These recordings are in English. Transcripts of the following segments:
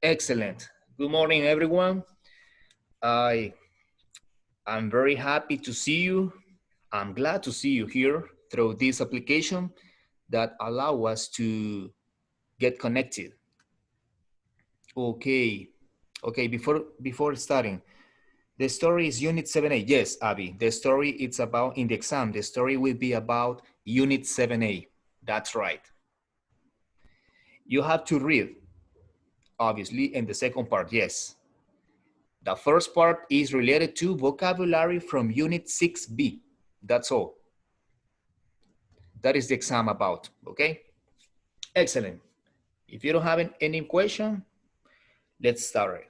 Excellent. Good morning, everyone. I am very happy to see you. I'm glad to see you here through this application that allow us to get connected. Okay. Okay, before starting, the story is Unit 7A. Yes, Abby, the story it's about in the exam. The story will be about Unit 7A. That's right. You have to read, obviously, and the second part, yes. The first part is related to vocabulary from Unit 6B. That's all. That is the exam about, okay? Excellent. If you don't have any question, let's start it.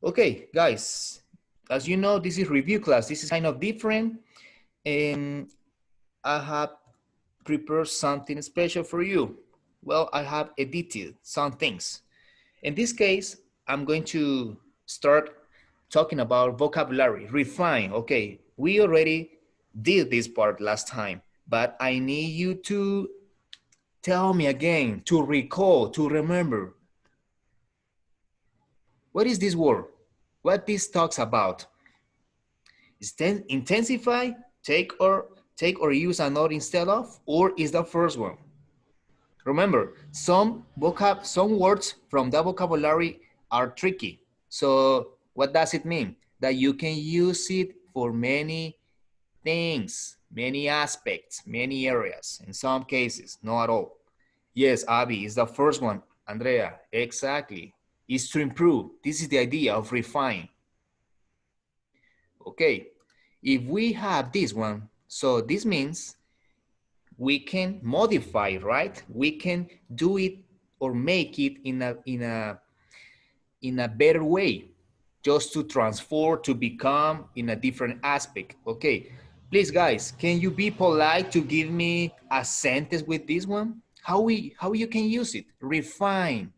Okay, guys, as you know, this is review class. This is kind of different, and I have prepared something special for you. Well, I have edited some things. In this case, I'm going to start talking about vocabulary, refine. Okay, we already did this part last time, but I need you to tell me again, to recall, to remember. What is this word? What this talks about? Intensify, take or use another instead of, or is the first one? Remember, some words from the vocabulary are tricky. So what does it mean? That you can use it for many things, many aspects, many areas. In some cases, not at all. Yes, Abby is the first one. Andrea, exactly. Is to improve. This is the idea of refine. Okay, if we have this one, so this means we can modify, right? We can do it or make it in a better way, just to transform, to become in a different aspect. Okay, please guys, can you be polite to give me a sentence with this one? How you can use it? Refine.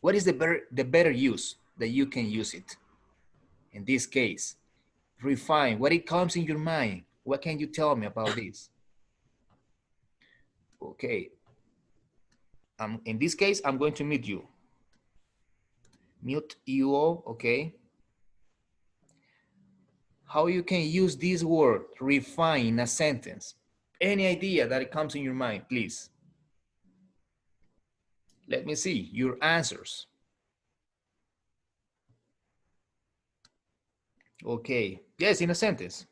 What is the better use that you can use it? In this case, refine. What it comes in your mind? What can you tell me about this? Okay. In this case, I'm going to mute you. Mute you all, okay? How you can use this word, refine, in a sentence. Any idea that it comes in your mind, please. Let me see your answers. Okay, yes, in a sentence.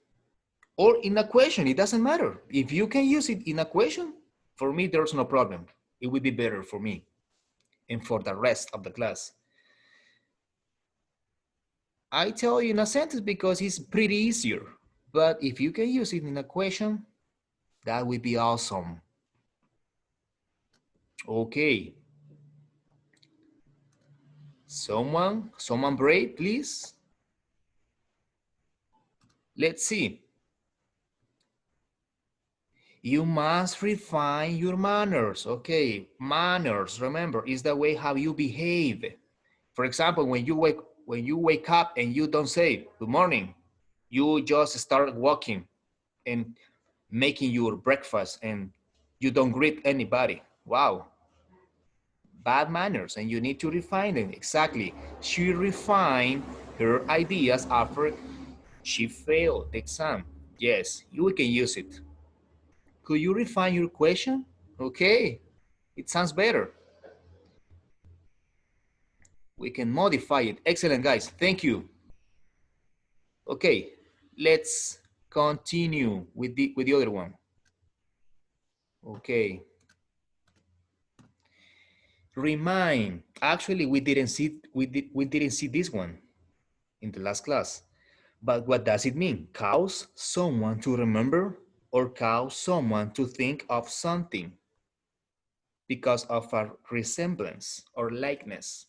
Or in a question, it doesn't matter. If you can use it in a question, for me, there's no problem. It would be better for me and for the rest of the class. I tell you in a sentence because it's pretty easier. But if you can use it in a question, that would be awesome. Okay. Someone brave, please. Let's see. You must refine your manners. Okay, manners, remember, is the way how you behave. For example, when you wake up and you don't say good morning, you just start walking and making your breakfast and you don't greet anybody. Wow, bad manners, and you need to refine them. Exactly. She refined her ideas after she failed the exam. Yes, you can use it. Could you refine your question? Okay, it sounds better. We can modify it. Excellent, guys. Thank you. Okay, let's continue with the other one. Okay. Remind. Actually, we didn't see this one in the last class. But what does it mean? Cause someone to remember or cause someone to think of something because of a resemblance or likeness.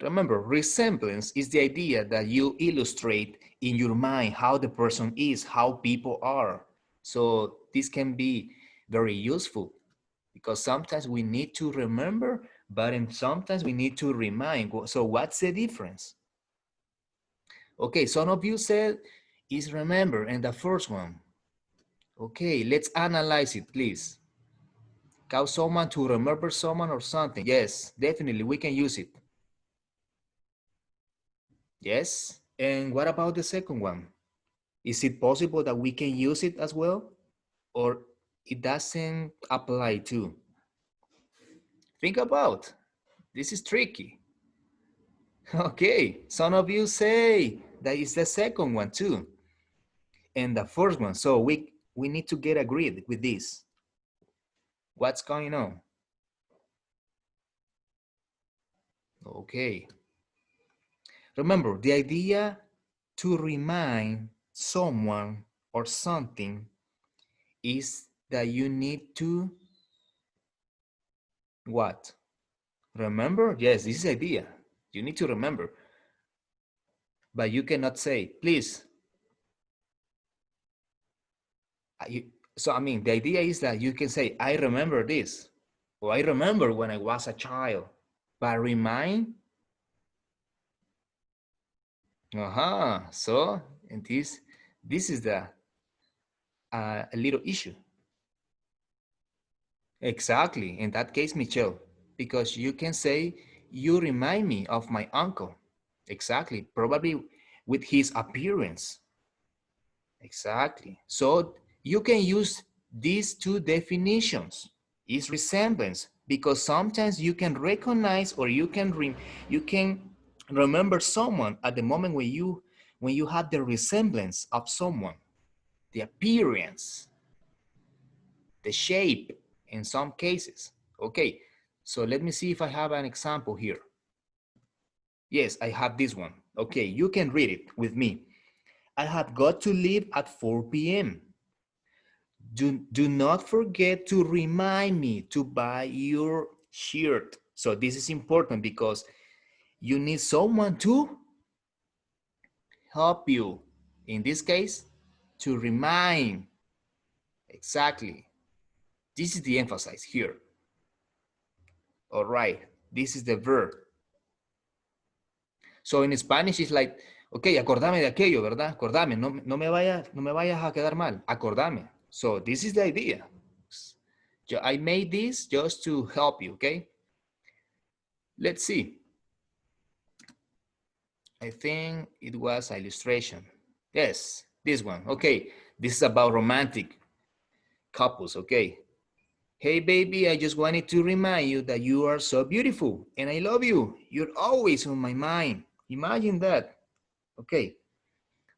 Remember, resemblance is the idea that you illustrate in your mind how the person is, how people are. So this can be very useful because sometimes we need to remember, but sometimes we need to remind. So what's the difference? Okay, some of you said is remember, and the first one. Okay, let's analyze it, please. Cause someone to remember someone or something. Yes, definitely we can use it. Yes. And what about the second one? Is it possible that we can use it as well? Or it doesn't apply to? Think about. This is tricky. Okay, some of you say that is the second one too. And the first one. So we need to get agreed with this. What's going on? Okay. Remember, the idea to remind someone or something is that you need to what? Remember? Yes, this is the idea. You need to remember. But you cannot say, please. So, I mean, the idea is that you can say, I remember this. Or I remember when I was a child. But remind? So, and this is the a little issue. Exactly. In that case, Michelle, because you can say, you remind me of my uncle. Exactly. Probably with his appearance. Exactly. So you can use these two definitions. Is resemblance, because sometimes you can recognize or you can remember someone at the moment when you have the resemblance of someone, the appearance, the shape in some cases. Okay, so let me see if I have an example here. Yes, I have this one. Okay, you can read it with me. I have got to leave at 4 p.m. Do not forget to remind me to buy your shirt. So this is important because you need someone to help you. In this case, to remind. Exactly. This is the emphasis here. All right. This is the verb. So in Spanish it's like, okay, acordame de aquello, ¿verdad? Acordame, no me vayas a quedar mal. Acordame. So this is the idea. I made this just to help you, okay? Let's see. I think it was an illustration. Yes, this one. Okay, this is about romantic couples, okay? Hey, baby, I just wanted to remind you that you are so beautiful and I love you. You're always on my mind. Imagine that. Okay.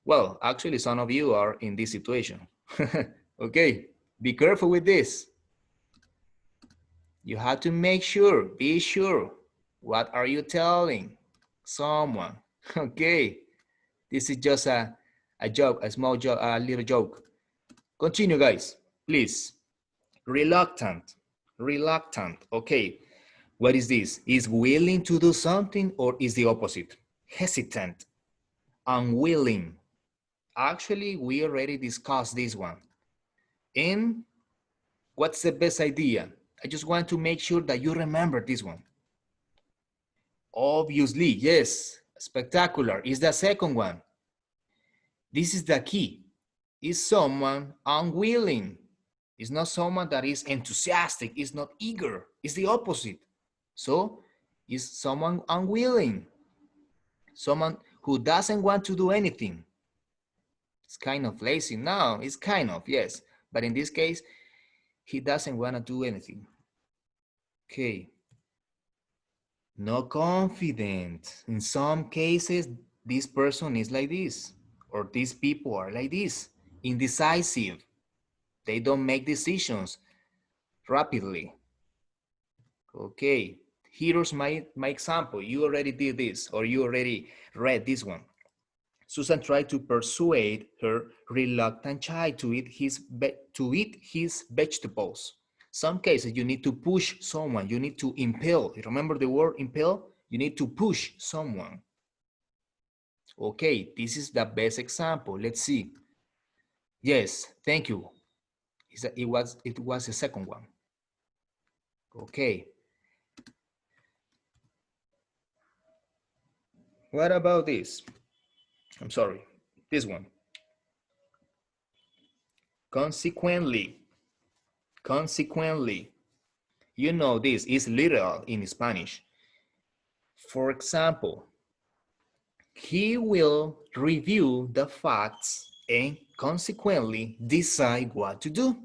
Well, actually, some of you are in this situation. Okay, be careful with this. You have to make sure, be sure. What are you telling someone? Okay, this is just a joke, a small joke, a little joke. Continue, guys, please. Reluctant, reluctant. Okay, what is this? Is willing to do something or is the opposite? Hesitant, unwilling. Actually, we already discussed this one. And what's the best idea? I just want to make sure that you remember this one. Obviously, yes, spectacular is the second one. This is the key. Is someone unwilling? It's not someone that is enthusiastic, is not eager, it's the opposite. So, is someone unwilling? Someone who doesn't want to do anything. It's kind of lazy. No, it's kind of, yes. But in this case, he doesn't want to do anything. Okay. No confident. In some cases, this person is like this, or these people are like this. Indecisive. They don't make decisions rapidly. Okay, here's my example. You already did this, or you already read this one. Susan tried to persuade her reluctant child to eat his vegetables. Some cases you need to push someone, you need to impel. Remember the word impel? You need to push someone. Okay, this is the best example. Let's see. Yes, thank you. It was the second one. Okay. What about this? I'm sorry, this one. Consequently. You know this is literal in Spanish. For example, he will review the facts and consequently decide what to do.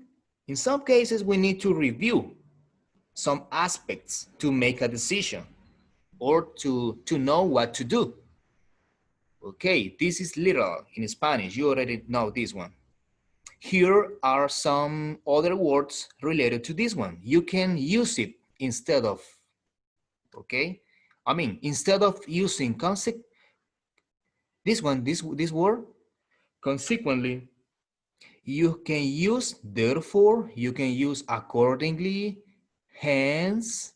In some cases, we need to review some aspects to make a decision or to know what to do. Okay, this is literal in Spanish. You already know this one. Here are some other words related to this one. You can use it instead of, okay? I mean, instead of using this word, consequently, you can use therefore, you can use accordingly, hence,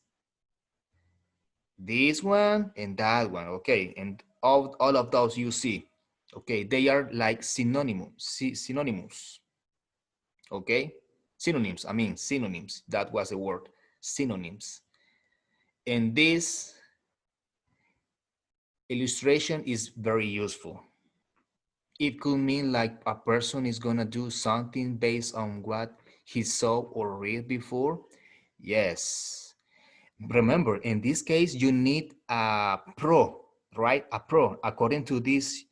this one and that one, okay? And all of those you see, okay? They are like synonymous, okay? Synonyms, I mean synonyms, that was the word, synonyms. And this illustration is very useful. It could mean like a person is gonna do something based on what he saw or read before. Yes. Remember, in this case, you need a pro, right? A pro, according to this.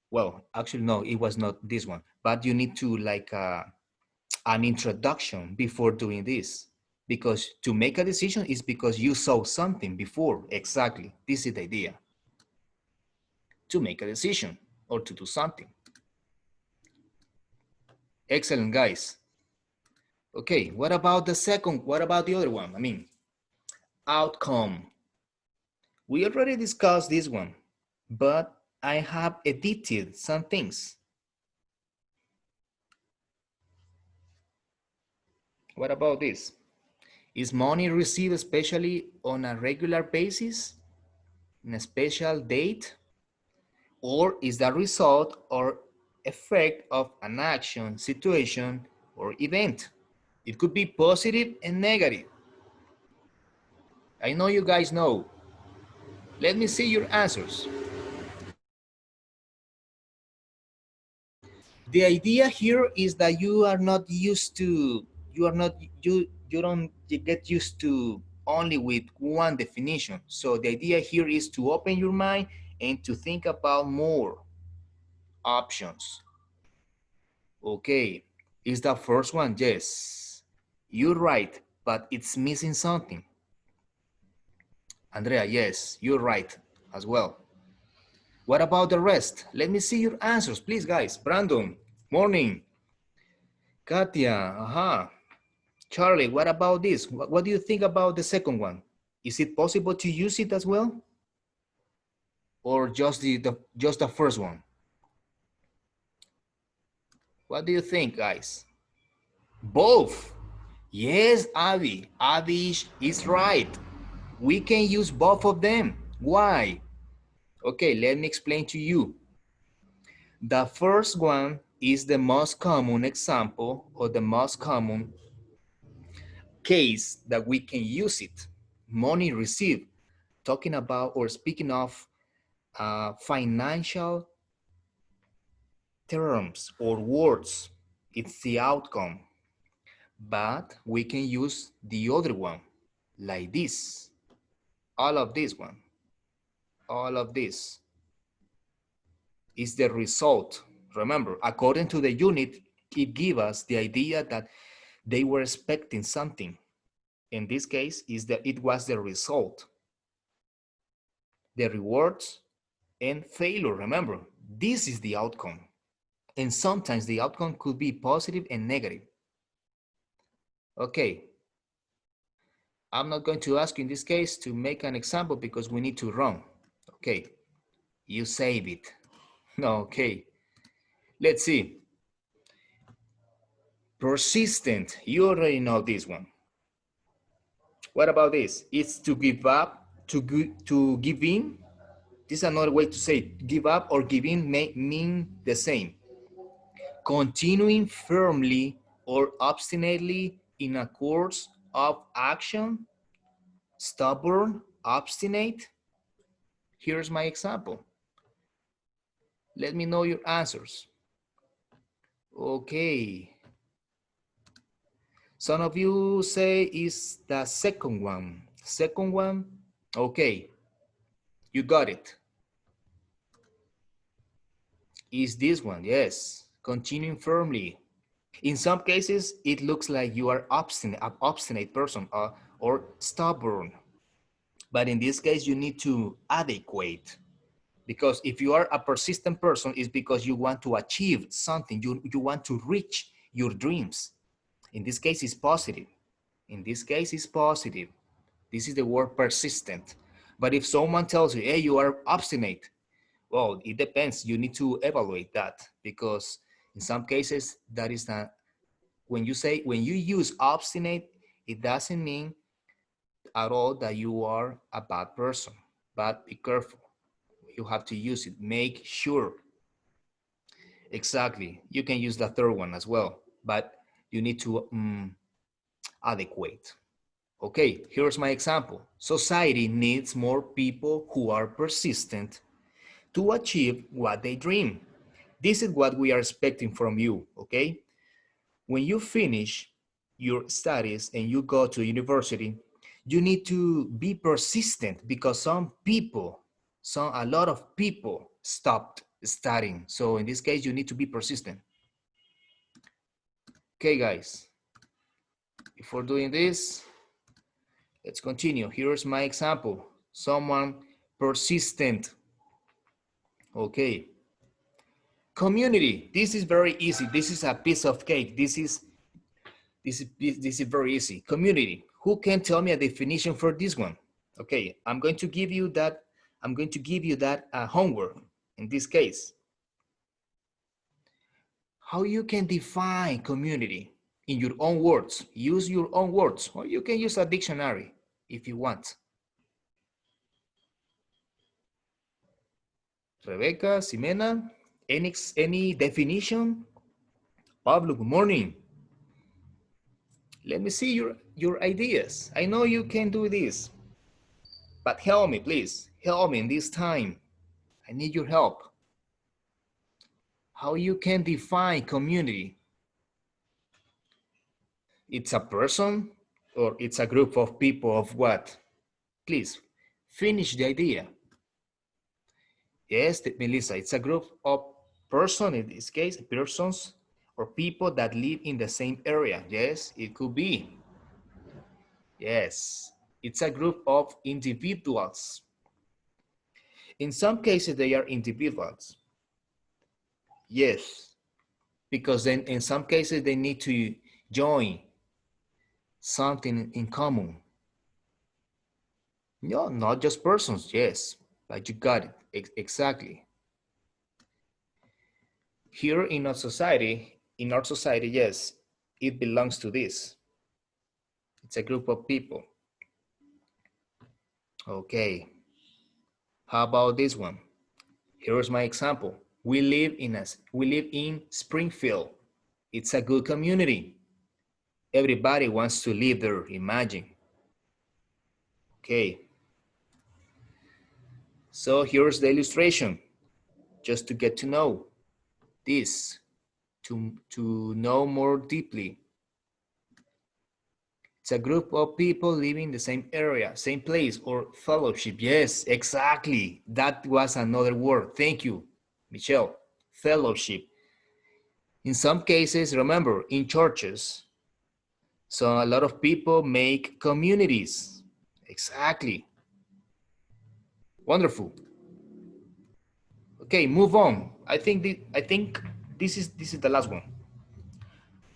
Well, actually, no, it was not this one, but you need to like an introduction before doing this. Because to make a decision is because you saw something before. Exactly. This is the idea. To make a decision or to do something. Excellent, guys. Okay, what about the second? What about the other one? I mean, outcome. We already discussed this one, but I have edited some things. What about this? Is money received especially on a regular basis, in a special date, or is the result or effect of an action, situation, or event? It could be positive and negative. I know you guys know. Let me see your answers. The idea here is that you are not used to, you don't get used to only with one definition. So the idea here is to open your mind and to think about more options. Okay, is the first one? Yes, you're right, but it's missing something. Andrea, yes, you're right as well. What about the rest? Let me see your answers, please, guys. Brandon, morning. Katia, aha. Charlie, what about this? What do you think about the second one? Is it possible to use it as well? Or just just the first one? What do you think, guys? Both. Yes, Avi. Avi is right. We can use both of them. Why? Okay, let me explain to you. The first one is the most common example or the most common case that we can use it. Money received, talking about or speaking of financial terms or words. It's the outcome. But we can use the other one like this. All of this one. All of this is the result. Remember, according to the unit, it gives us the idea that they were expecting something. In this case, it was the result. The rewards and failure. Remember, this is the outcome. And sometimes the outcome could be positive and negative. Okay. I'm not going to ask you in this case to make an example because we need to run. Okay. You save it. Okay. Let's see. Persistent. You already know this one. What about this? It's to give up, to give in. This is another way to say it. Give up or give in may mean the same. Continuing firmly or obstinately in a course of action, stubborn, obstinate. Here's my example. Let me know your answers. Okay. Some of you say is the second one. Second one, okay, you got it. Is this one, yes. Continuing firmly. In some cases, it looks like you are obstinate, an obstinate person or stubborn. But in this case, you need to adequate. Because if you are a persistent person, it's because you want to achieve something. You want to reach your dreams. In this case, it's positive. In this case, it's positive. This is the word persistent. But if someone tells you, hey, you are obstinate, well, it depends. You need to evaluate that because in some cases, that is not, when you use obstinate, it doesn't mean at all that you are a bad person, but be careful. You have to use it. Make sure. Exactly. You can use the third one as well, but you need to adequate. Okay, here's my example. Society needs more people who are persistent to achieve what they dream. This is what we are expecting from you, okay? When you finish your studies and you go to university, you need to be persistent because a lot of people stopped studying. So in this case, you need to be persistent. Okay, guys, before doing this, let's continue. Here's my example. Someone persistent. Okay. Community. This is very easy. This is a piece of cake. This is very easy. Community. Who can tell me a definition for this one? Okay, I'm going to give you that. I'm going to give you that homework in this case. How you can define community in your own words. Use your own words, or you can use a dictionary if you want. Rebecca, Ximena, any definition? Pablo, good morning. Let me see your ideas. I know you can do this, but help me, please. Help me in this time. I need your help. How you can define community? It's a person or it's a group of people of what? Please finish the idea. Yes, Melissa, it's a group of person, in this case, persons or people that live in the same area. Yes, it could be. Yes, it's a group of individuals. In some cases, they are individuals. Yes, because then in some cases, they need to join something in common. No, not just persons, yes, but you got it, exactly. Here in our society, yes, it belongs to this. It's a group of people. Okay, how about this one? Here's my example. We live in Springfield. It's a good community. Everybody wants to live there, imagine. Okay. So here's the illustration, just to get to know this, to know more deeply. It's a group of people living in the same area, same place, or fellowship. Yes, exactly. That was another word. Thank you, Michelle. Fellowship. In some cases, remember, in churches, so a lot of people make communities. Exactly. Wonderful. Okay, move on. I think this is the last one.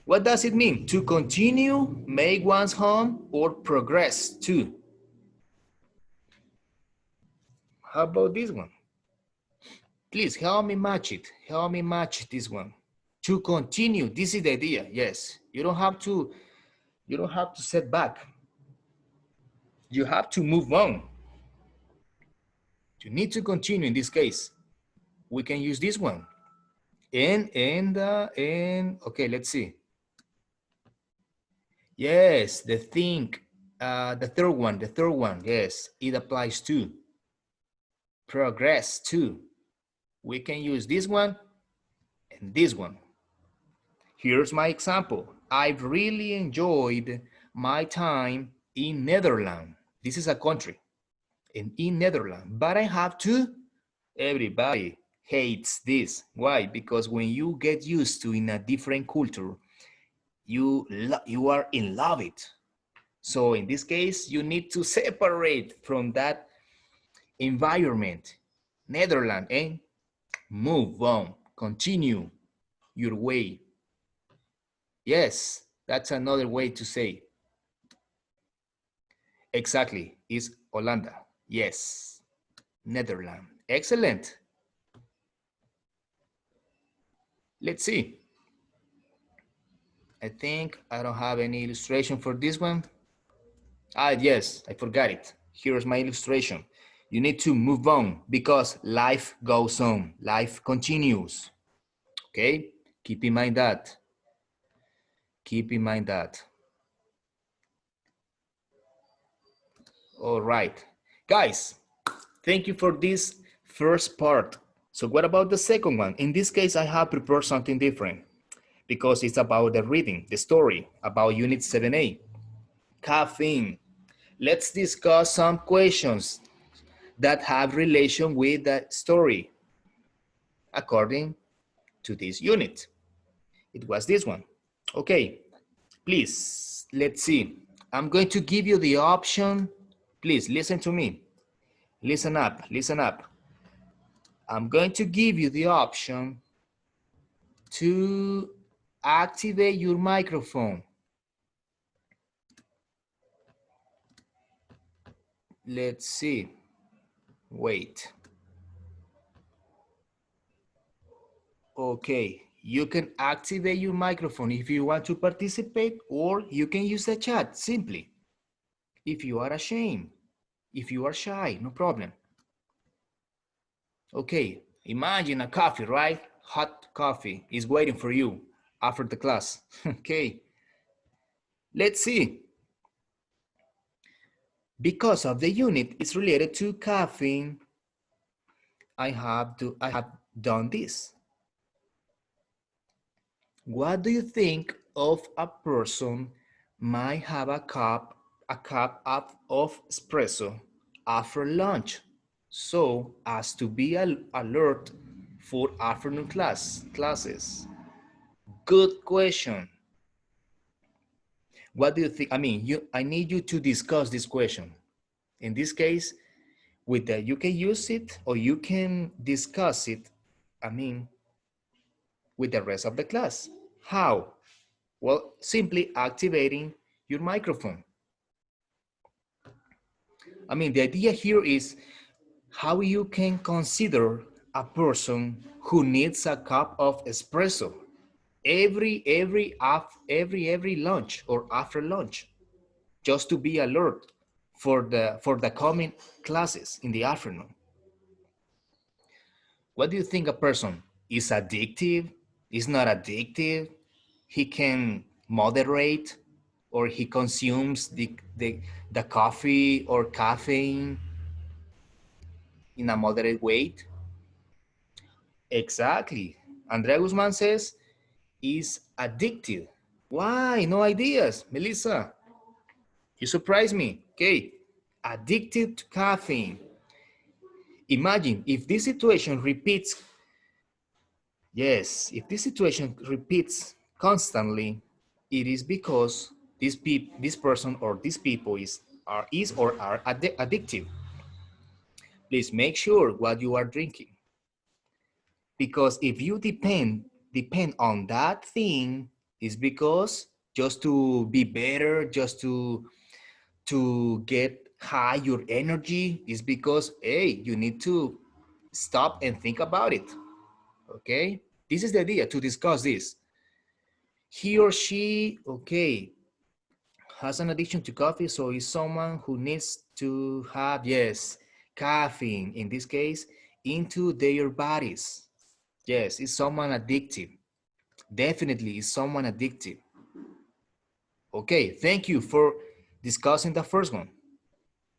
What does it mean? To continue, make one's home, or progress to? How about this one? Please help me match it. Help me match this one. To continue, this is the idea. Yes, you don't have to set back. You have to move on. You need to continue in this case. We can use this one. And okay, let's see. Yes, the third one, yes, it applies to. Progress to. We can use this one and this one. Here's my example. I really enjoyed my time in Netherlands. This is a country in Netherlands, but I have to. Everybody hates this. Why? Because when you get used to in a different culture, you are in love it. So in this case, you need to separate from that environment, Netherlands, and move on, continue your way. Yes, that's another way to say. Exactly, is Holanda. Yes, Netherlands. Excellent. Let's see. I think I don't have any illustration for this one. Ah, yes, I forgot it. Here's my illustration. You need to move on because life goes on. Life continues. Okay? Keep in mind that. Keep in mind that. All right. Guys, thank you for this first part. So what about the second one? In this case, I have prepared something different because it's about the reading, the story, about Unit 7A. Caffeine. Let's discuss some questions that have relation with the story according to this unit. It was this one. Okay, please, let's see. I'm going to give you the option. Please listen to me. Listen up, listen up. I'm going to give you the option to activate your microphone. Let's see. Wait. Okay, you can activate your microphone if you want to participate, or you can use the chat simply. If you are ashamed, if you are shy, no problem. Okay, imagine a coffee, right? Hot coffee is waiting for you after the class. Okay, let's see. Because of the unit is related to caffeine, I have done this. What do you think of a person might have a cup of espresso after lunch so as to be alert for afternoon classes? Good question. What do you think? I mean, I need you to discuss this question. In this case, with that, you can use it or you can discuss it, I mean, with the rest of the class. How? Well, simply activating your microphone. I mean, the idea here is how you can consider a person who needs a cup of espresso every lunch or after lunch, just to be alert for the coming classes in the afternoon. What do you think a person is addictive? Is not addictive? He can moderate, or he consumes the coffee or caffeine in a moderate way? Exactly. Andrea Guzman says is addictive. Why? No ideas, Melissa. You surprised me. Okay. Addicted to caffeine. Imagine if this situation repeats. Yes, if this situation repeats constantly, it is because this person or these people is or are addictive. Please make sure what you are drinking, because if you depend on that thing, is because just to be better, just to get high your energy, is because hey, you need to stop and think about it. Okay, this is the idea to discuss this. He or she, okay, has an addiction to coffee, so is someone who needs to have, yes, caffeine, in this case, into their bodies. Yes, is someone addictive. Definitely is someone addictive. Okay, thank you for discussing the first one.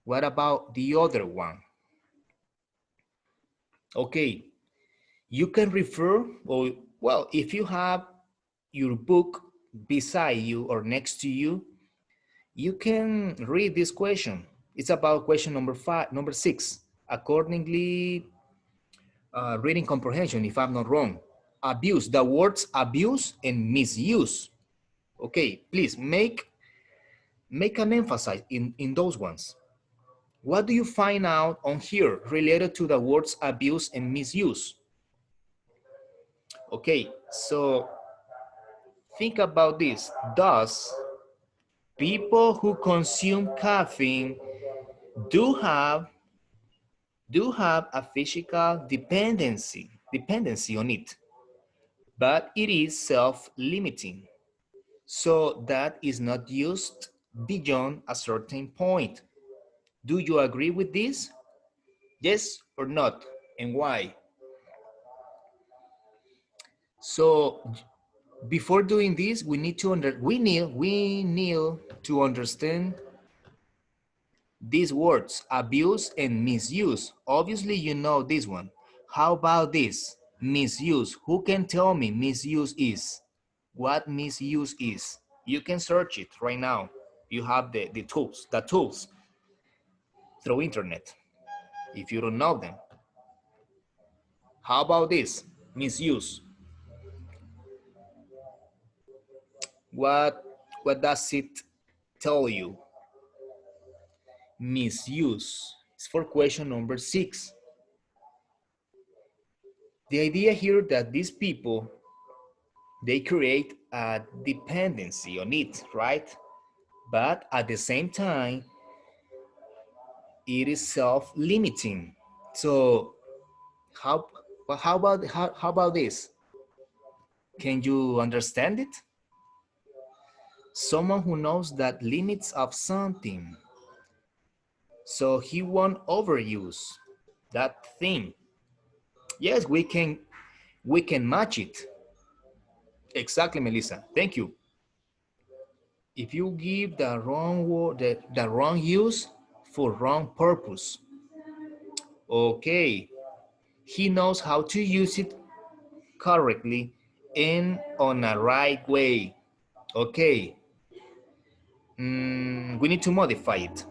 What about the other one? Okay, you can refer, or well, if you have your book beside you or next to you, you can read this question. It's about question number 6. Accordingly, reading comprehension, if I'm not wrong. Abuse, the words abuse and misuse. Okay, please make an emphasis in those ones. What do you find out on here related to the words abuse and misuse? Okay, so think about this. Thus, people who consume caffeine do have a physical dependency on it, but it is self-limiting. So that is not used beyond a certain point. Do you agree with this? Yes or not? And why? So before doing this, we need to understand these words, abuse and misuse. Obviously, you know this one. How about this? Misuse. Who can tell me misuse is? What misuse is? You can search it right now. You have the tools through internet if you don't know them. How about this? Misuse. What does it tell you? Misuse. It's for question number 6. The idea here that these people, they create a dependency on it, right? But at the same time, it is self-limiting. So how about this? Can you understand it? Someone who knows that limits of something, so he won't overuse that thing. Yes, we can match it. Exactly, Melissa. Thank you. If you give the wrong word, the wrong use for wrong purpose. Okay, he knows how to use it correctly and on a right way. Okay, we need to modify it.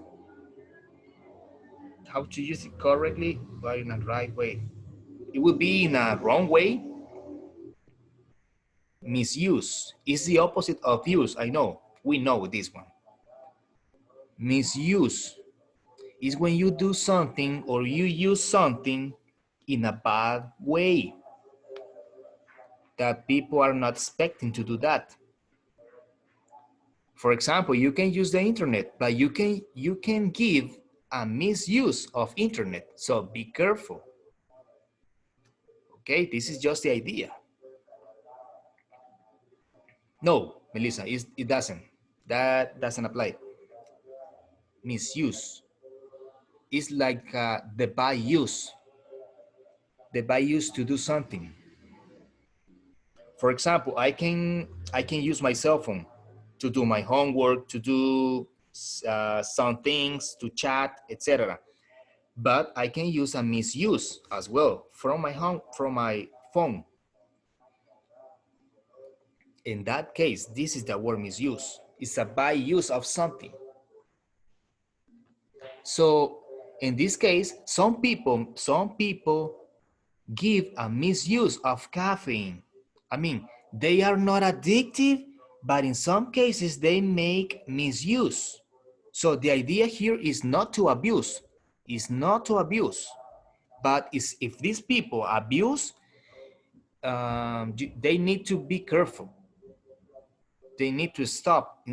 How to use it correctly, but in a right way. It will be in a wrong way. Misuse is the opposite of use. I know, we know this one. Misuse is when you do something or you use something in a bad way that people are not expecting to do that. For example, you can use the internet, but you can give a misuse of internet. So be careful. Okay, this is just the idea. No, Melissa, it doesn't. That doesn't apply. Misuse is like the bad use. The bad use to do something. For example, I can use my cell phone to do my homework, to do some things, to chat, etc. But I can use a misuse as well from my phone. In that case, this is the word misuse. It's a bad use of something. So in this case, some people give a misuse of caffeine. I mean, they are not addictive, but in some cases they make misuse. So the idea here is not to abuse, but if these people abuse, they need to be careful. They need to stop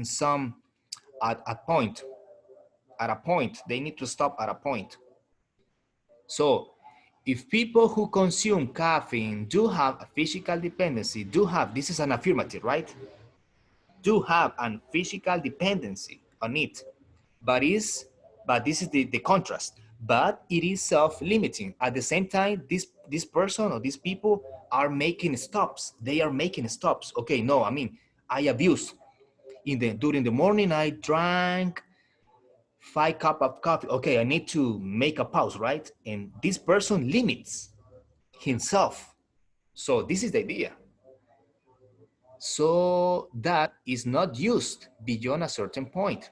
at a point. They need to stop at a point. So if people who consume caffeine do have a physical dependency, this is an affirmative, right? Do have a physical dependency on it, but this is the contrast, but it is self-limiting. At the same time, this person or these people are making stops. They are making stops. Okay, no, I mean, I abuse. During the morning, I drank 5 cups of coffee. Okay, I need to make a pause, right? And this person limits himself. So this is the idea. so that is not used beyond a certain point.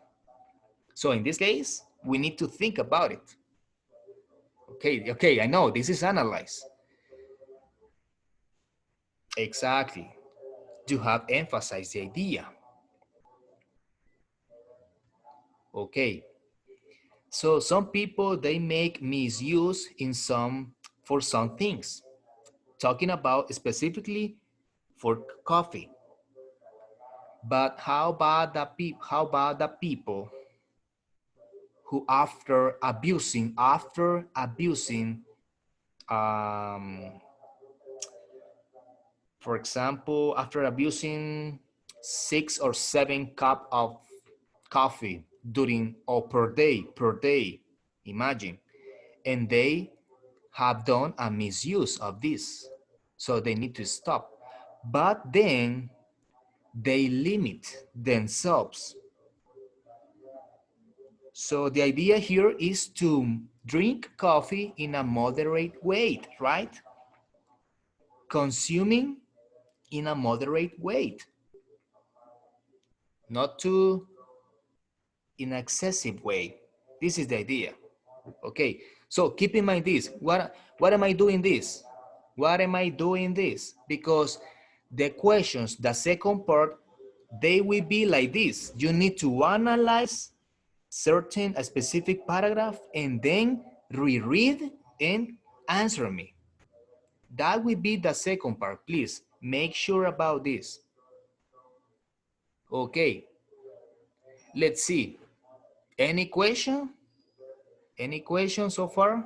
So in this case, we need to think about it. Okay, I know this is analyze. Exactly. You have emphasized the idea. Okay. So some people, they make misuse in for some things. Talking about specifically for coffee. But how about the people who after abusing, um, for example, after abusing 6 or 7 cups of coffee during or per day, imagine, and they have done a misuse of this, so they need to stop. But then they limit themselves. So the idea here is to drink coffee in a moderate way, right? Consuming in a moderate way, not too in an excessive way. This is the idea. Okay, so keep in mind this. What am I doing this? What am I doing this? Because the questions, the second part, they will be like this. You need to analyze a specific paragraph and then reread and answer me. That will be the second part. Please make sure about this. Okay, let's see. Any question? Any question so far?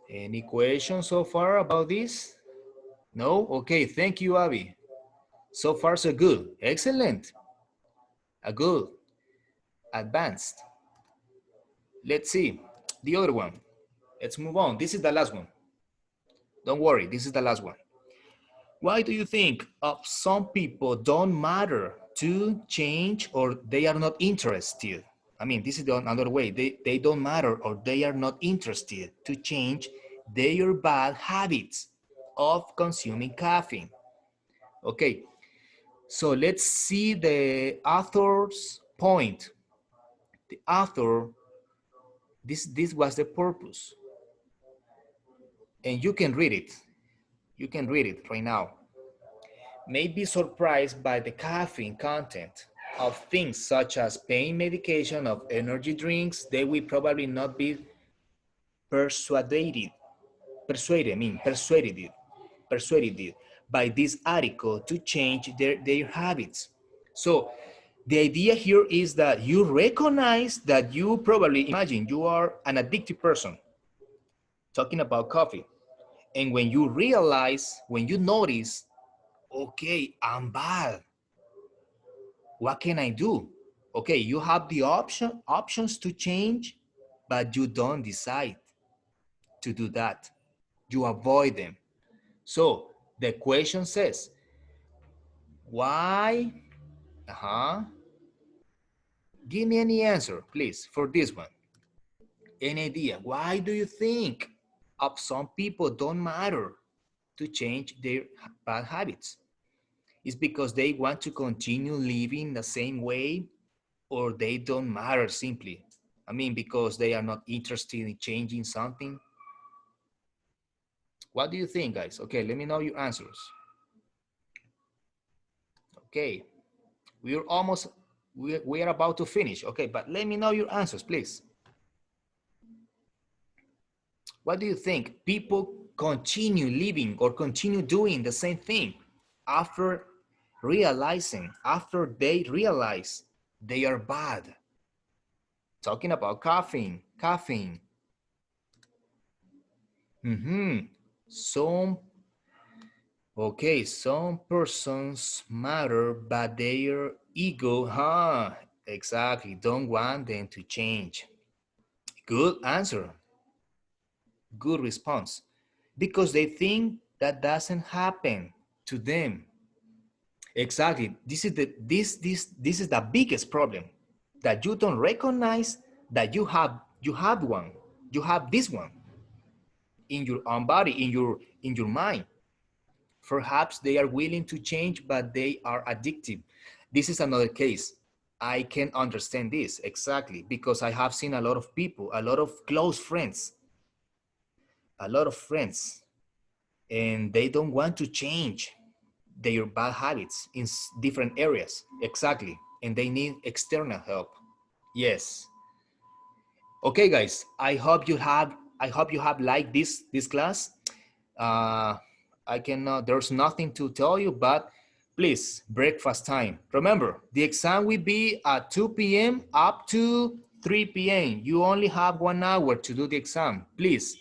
Any questions so far about this? No? Okay, thank you, Abby. So far, so good. Excellent. A good. Advanced. Let's see. The other one. Let's move on. This is the last one. Don't worry, this is the last one. Why do you think some people don't matter to change or they are not interested? I mean, this is another way. They don't matter or they are not interested to change their bad habits of consuming caffeine. Okay, so let's see the author's point. The author, this was the purpose. And you can read it. You can read it right now. May be surprised by the caffeine content of things such as pain medication, of energy drinks. They will probably not be persuaded by this article to change their habits. So the idea here is that you recognize that you probably, imagine you are an addicted person talking about coffee. And when you realize, when you notice, okay, I'm bad. What can I do? Okay, you have the options to change, but you don't decide to do that. You avoid them. So the question says, why? Give me any answer, please, for this one. Any idea? Why do you think of some people don't matter to change their bad habits? Is because they want to continue living the same way, or they don't matter simply? I mean, because they are not interested in changing something? What do you think, guys? Okay, let me know your answers. Okay, we are about to finish. Okay, but let me know your answers, please. What do you think? People continue living or continue doing the same thing after after they realize they are bad. Talking about caffeine. Some persons matter, but their ego, exactly, don't want them to change. Good answer. Good response. Because they think that doesn't happen to them. Exactly. This is the biggest problem, that you don't recognize that you have one. You have this one in your own body, in your mind. Perhaps they are willing to change, but they are addictive. This is another case. I can understand this exactly because I have seen a lot of people, a lot of close friends, and they don't want to change their bad habits in different areas. Exactly. And they need external help. Yes. Okay, guys, I hope you have liked this class. I cannot, there's nothing to tell you, but please, breakfast time. Remember, the exam will be at 2 p.m. up to 3 p.m. You only have 1 hour to do the exam. Please,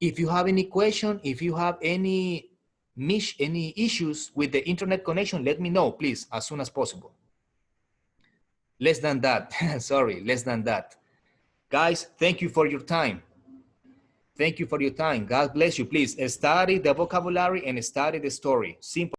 if you have any question, if you have any issues with the internet connection, let me know, please, as soon as possible. Less than that, sorry, less than that. Guys, thank you for your time. Thank you for your time. God bless you. Please study the vocabulary and study the story. Simple.